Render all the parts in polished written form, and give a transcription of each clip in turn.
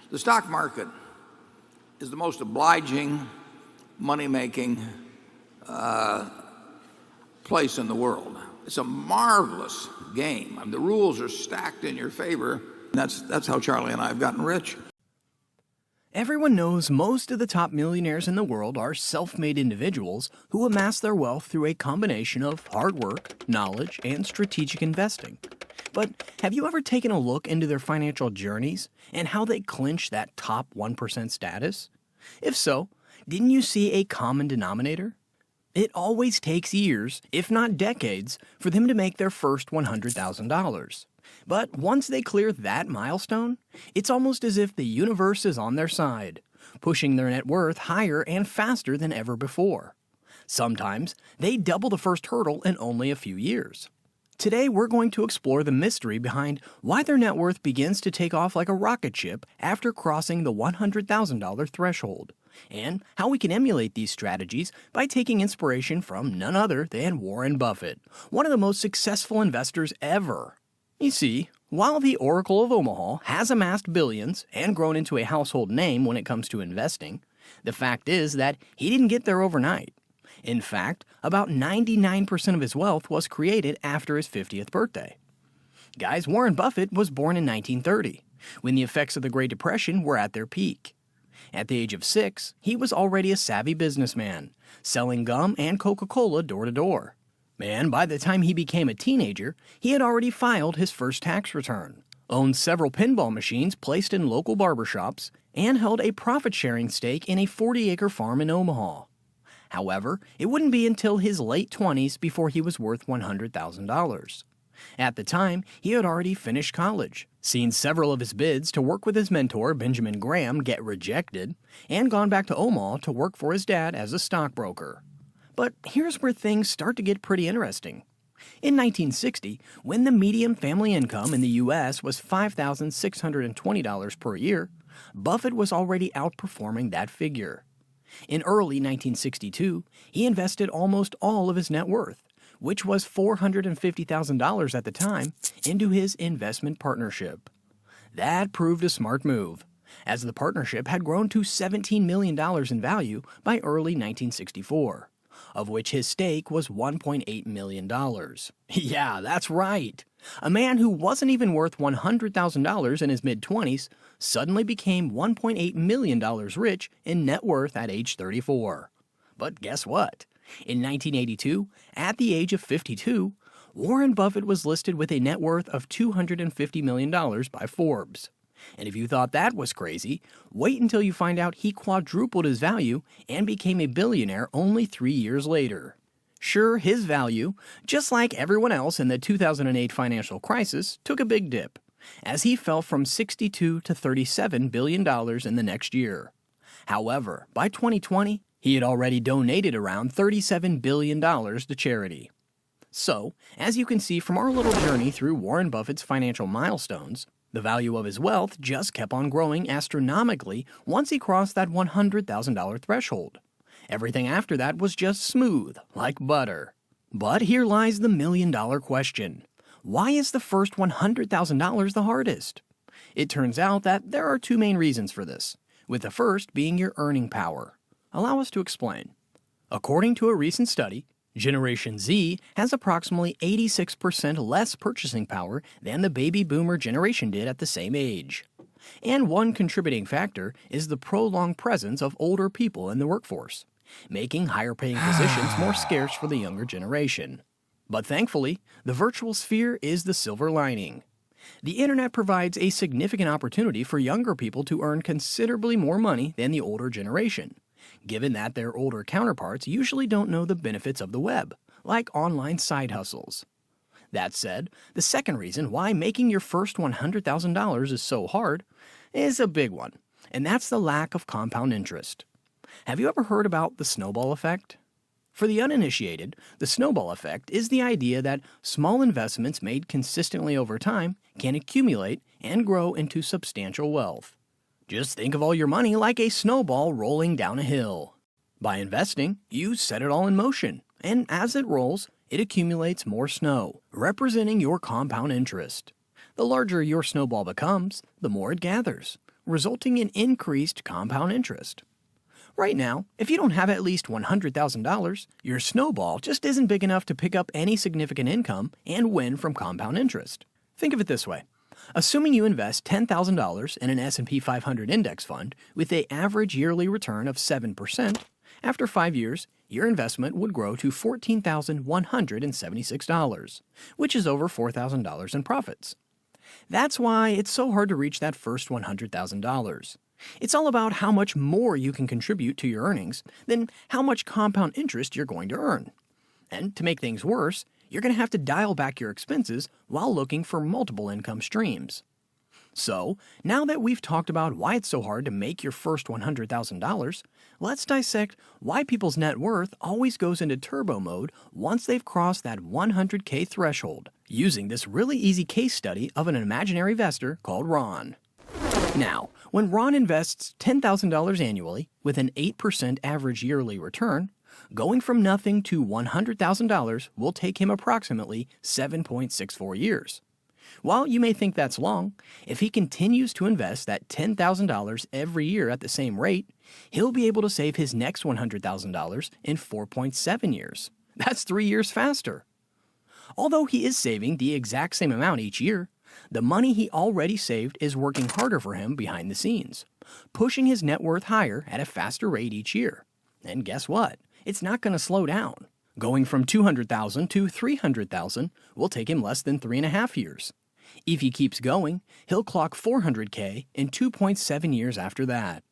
The stock market is the most obliging, money-making place in the world. It's a marvelous game. I mean, the rules are stacked in your favor. That's how Charlie and I have gotten rich. Everyone knows most of the top millionaires in the world are self-made individuals who amass their wealth through a combination of hard work, knowledge, and strategic investing. But have you ever taken a look into their financial journeys and how they clinch that top 1% status? If so, didn't you see a common denominator? It always takes years, if not decades, for them to make their first $100,000. But once they clear that milestone, it's almost as if the universe is on their side, pushing their net worth higher and faster than ever before. Sometimes they double the first hurdle in only a few years. Today we're going to explore the mystery behind why their net worth begins to take off like a rocket ship after crossing the $100,000 threshold, and how we can emulate these strategies by taking inspiration from none other than Warren Buffett, one of the most successful investors ever. You see, while the Oracle of Omaha has amassed billions and grown into a household name when it comes to investing, the fact is that he didn't get there overnight. In fact, about 99% of his wealth was created after his 50th birthday. Guys, Warren Buffett was born in 1930, when the effects of the Great Depression were at their peak. At the age of 6, he was already a savvy businessman, selling gum and Coca-Cola door to door. And by the time he became a teenager, he had already filed his first tax return, owned several pinball machines placed in local barbershops, and held a profit-sharing stake in a 40-acre farm in Omaha. However, it wouldn't be until his late 20s before he was worth $100,000. At the time, he had already finished college, seen several of his bids to work with his mentor Benjamin Graham get rejected, and gone back to Omaha to work for his dad as a stockbroker. But here's where things start to get pretty interesting. In 1960, when the median family income in the U.S. was $5,620 per year, Buffett was already outperforming that figure. In early 1962, he invested almost all of his net worth, which was $450,000 at the time, into his investment partnership. That proved a smart move, as the partnership had grown to $17 million in value by early 1964. Of which his stake was $1.8 million. Yeah, that's right. A man who wasn't even worth $100,000 in his mid-20s suddenly became $1.8 million rich in net worth at age 34. But guess what? In 1982, at the age of 52, Warren Buffett was listed with a net worth of $250 million by Forbes. And if you thought that was crazy, wait until you find out he quadrupled his value and became a billionaire only 3 years later. Sure, his value, just like everyone else in the 2008 financial crisis, took a big dip, as he fell from $62 to $37 billion in the next year. However, by 2020, he had already donated around $37 billion to charity. So, as you can see from our little journey through Warren Buffett's financial milestones, the value of his wealth just kept on growing astronomically once he crossed that $100,000 threshold. Everything after that was just smooth, like butter. But here lies the million-dollar question. Why is the first $100,000 the hardest? It turns out that there are two main reasons for this, with the first being your earning power. Allow us to explain. According to a recent study, Generation Z has approximately 86% less purchasing power than the baby boomer generation did at the same age. And one contributing factor is the prolonged presence of older people in the workforce, making higher-paying positions more scarce for the younger generation. But thankfully, the virtual sphere is the silver lining. The internet provides a significant opportunity for younger people to earn considerably more money than the older generation, given that their older counterparts usually don't know the benefits of the web, like online side hustles. That said, the second reason why making your first $100,000 is so hard is a big one, and that's the lack of compound interest. Have you ever heard about the snowball effect? For the uninitiated, the snowball effect is the idea that small investments made consistently over time can accumulate and grow into substantial wealth. Just think of all your money like a snowball rolling down a hill. By investing, you set it all in motion, and as it rolls, it accumulates more snow, representing your compound interest. The larger your snowball becomes, the more it gathers, resulting in increased compound interest. Right now, if you don't have at least $100,000, your snowball just isn't big enough to pick up any significant income and win from compound interest. Think of it this way. Assuming you invest $10,000 in an S&P 500 index fund with an average yearly return of 7%, after 5 years, your investment would grow to $14,176, which is over $4,000 in profits. That's why it's so hard to reach that first $100,000. It's all about how much more you can contribute to your earnings than how much compound interest you're going to earn. And to make things worse, you're going to have to dial back your expenses while looking for multiple income streams. So, now that we've talked about why it's so hard to make your first $100,000, let's dissect why people's net worth always goes into turbo mode once they've crossed that 100K threshold, using this really easy case study of an imaginary investor called Ron. Now, when Ron invests $10,000 annually with an 8% average yearly return, going from nothing to $100,000 will take him approximately 7.64 years. While you may think that's long, if he continues to invest that $10,000 every year at the same rate, he'll be able to save his next $100,000 in 4.7 years. That's 3 years faster. Although he is saving the exact same amount each year, the money he already saved is working harder for him behind the scenes, pushing his net worth higher at a faster rate each year. And guess what? It's not going to slow down. Going from $200,000 to $300,000 will take him less than 3.5 years. If he keeps going, he'll clock $400K in 2.7 years after that.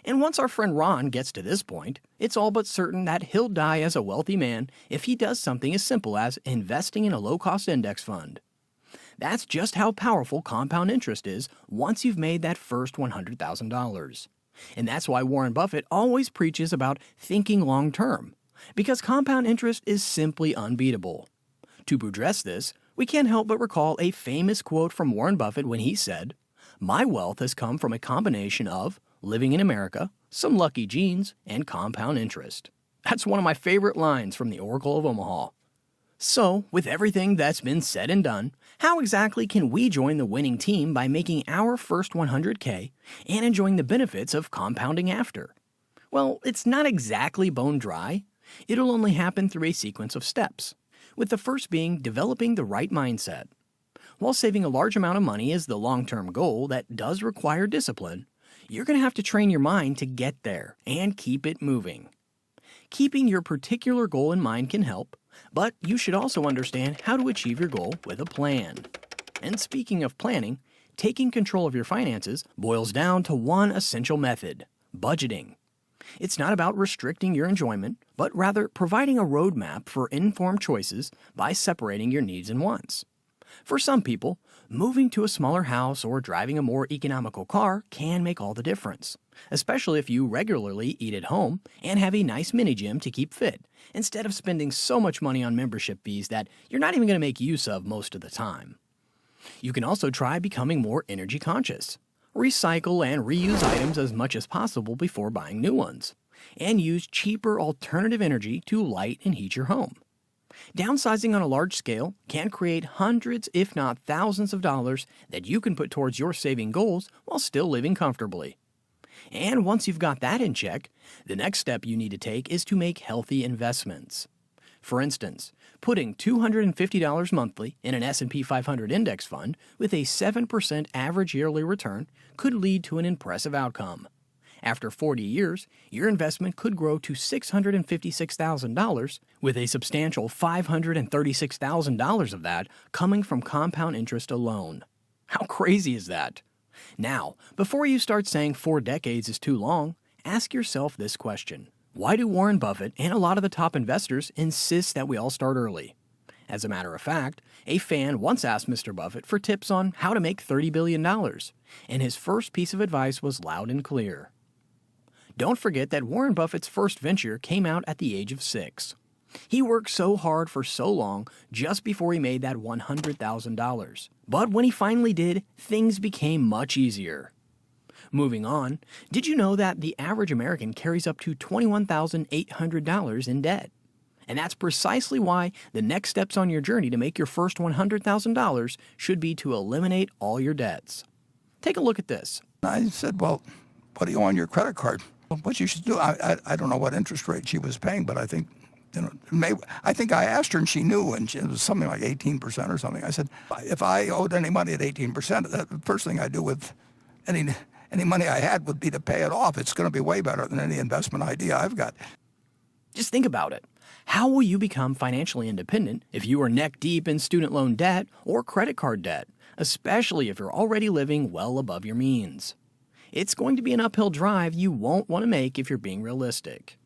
And once our friend Ron gets to this point, it's all but certain that he'll die as a wealthy man if he does something as simple as investing in a low-cost index fund. That's just how powerful compound interest is once you've made that first $100,000. And that's why Warren Buffett always preaches about thinking long-term, because compound interest is simply unbeatable. To address this, we can't help but recall a famous quote from Warren Buffett when he said, "My wealth has come from a combination of living in America, some lucky genes, and compound interest." That's one of my favorite lines from the Oracle of Omaha. So, with everything that's been said and done, how exactly can we join the winning team by making our first 100K and enjoying the benefits of compounding after? Well, it's not exactly bone dry. It'll only happen through a sequence of steps, with the first being developing the right mindset. While saving a large amount of money is the long-term goal that does require discipline, you're going to have to train your mind to get there and keep it moving. Keeping your particular goal in mind can help, but you should also understand how to achieve your goal with a plan. And speaking of planning, taking control of your finances boils down to one essential method: budgeting. It's not about restricting your enjoyment, but rather providing a roadmap for informed choices by separating your needs and wants. For some people, moving to a smaller house or driving a more economical car can make all the difference, especially if you regularly eat at home and have a nice mini gym to keep fit, instead of spending so much money on membership fees that you're not even going to make use of most of the time. You can also try becoming more energy conscious. Recycle and reuse items as much as possible before buying new ones, and use cheaper alternative energy to light and heat your home. Downsizing on a large scale can create hundreds, if not thousands of dollars that you can put towards your saving goals while still living comfortably. And once you've got that in check, the next step you need to take is to make healthy investments. For instance, putting $250 monthly in an S&P 500 index fund with a 7% average yearly return could lead to an impressive outcome. After 40 years, your investment could grow to $656,000, with a substantial $536,000 of that coming from compound interest alone. How crazy is that? Now, before you start saying 4 decades is too long, ask yourself this question. Why do Warren Buffett and a lot of the top investors insist that we all start early? As a matter of fact, a fan once asked Mr. Buffett for tips on how to make $30 billion, and his first piece of advice was loud and clear. Don't forget that Warren Buffett's first venture came out at the age of 6. He worked so hard for so long just before he made that $100,000. But when he finally did, things became much easier. Moving on, did you know that the average American carries up to $21,800 in debt? And that's precisely why the next steps on your journey to make your first $100,000 should be to eliminate all your debts. Take a look at this. I said, well, what do you owe on your credit card? Well, what you should do, I don't know what interest rate she was paying, but I think, I think I asked her and she knew, and it was something like 18% or something. I said, if I owed any money at 18%, the first thing I do with any money I had would be to pay it off. It's going to be way better than any investment idea I've got. Just think about it. How will you become financially independent if you are neck deep in student loan debt or credit card debt, especially if you're already living well above your means? It's going to be an uphill drive you won't want to make if you're being realistic.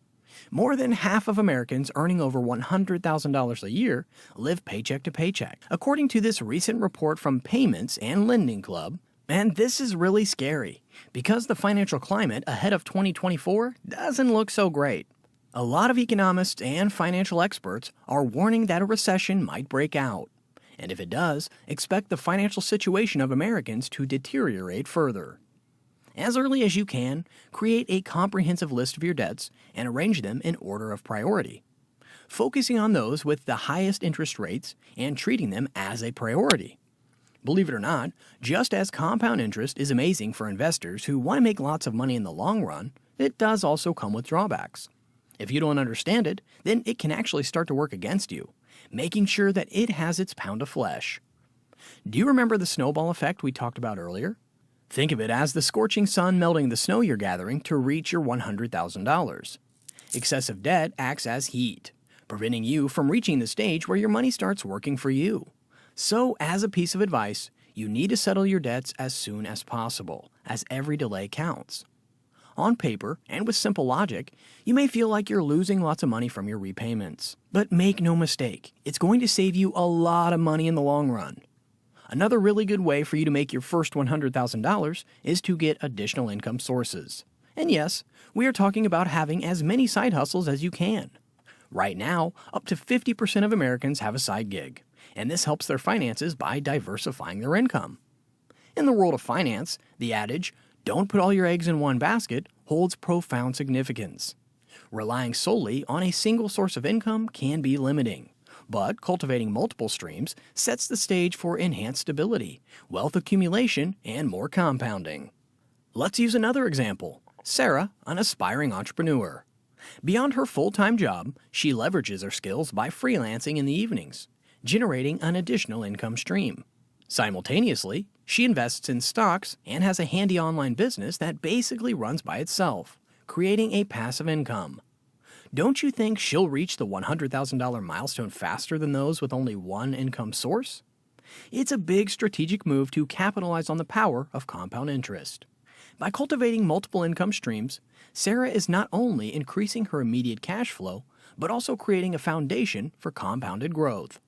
More than half of Americans earning over $100,000 a year live paycheck to paycheck, according to this recent report from Payments and Lending Club. And this is really scary, because the financial climate ahead of 2024 doesn't look so great. A lot of economists and financial experts are warning that a recession might break out. And if it does, expect the financial situation of Americans to deteriorate further. As early as you can, create a comprehensive list of your debts and arrange them in order of priority, focusing on those with the highest interest rates and treating them as a priority. Believe it or not, just as compound interest is amazing for investors who want to make lots of money in the long run, it does also come with drawbacks. If you don't understand it, then it can actually start to work against you, making sure that it has its pound of flesh. Do you remember the snowball effect we talked about earlier? Think of it as the scorching sun melting the snow you're gathering to reach your $100,000. Excessive debt acts as heat, preventing you from reaching the stage where your money starts working for you. So, as a piece of advice, you need to settle your debts as soon as possible, as every delay counts. On paper, and with simple logic, you may feel like you're losing lots of money from your repayments. But make no mistake, it's going to save you a lot of money in the long run. Another really good way for you to make your first $100,000 is to get additional income sources. And yes, we are talking about having as many side hustles as you can. Right now, up to 50% of Americans have a side gig, and this helps their finances by diversifying their income. In the world of finance, the adage, "Don't put all your eggs in one basket," holds profound significance. Relying solely on a single source of income can be limiting, but cultivating multiple streams sets the stage for enhanced stability, wealth accumulation, and more compounding. Let's use another example. Sarah, an aspiring entrepreneur. Beyond her full-time job, she leverages her skills by freelancing in the evenings, generating an additional income stream. Simultaneously, she invests in stocks and has a handy online business that basically runs by itself, creating a passive income. Don't you think she'll reach the $100,000 milestone faster than those with only one income source? It's a big strategic move to capitalize on the power of compound interest. By cultivating multiple income streams, Sarah is not only increasing her immediate cash flow, but also creating a foundation for compounded growth.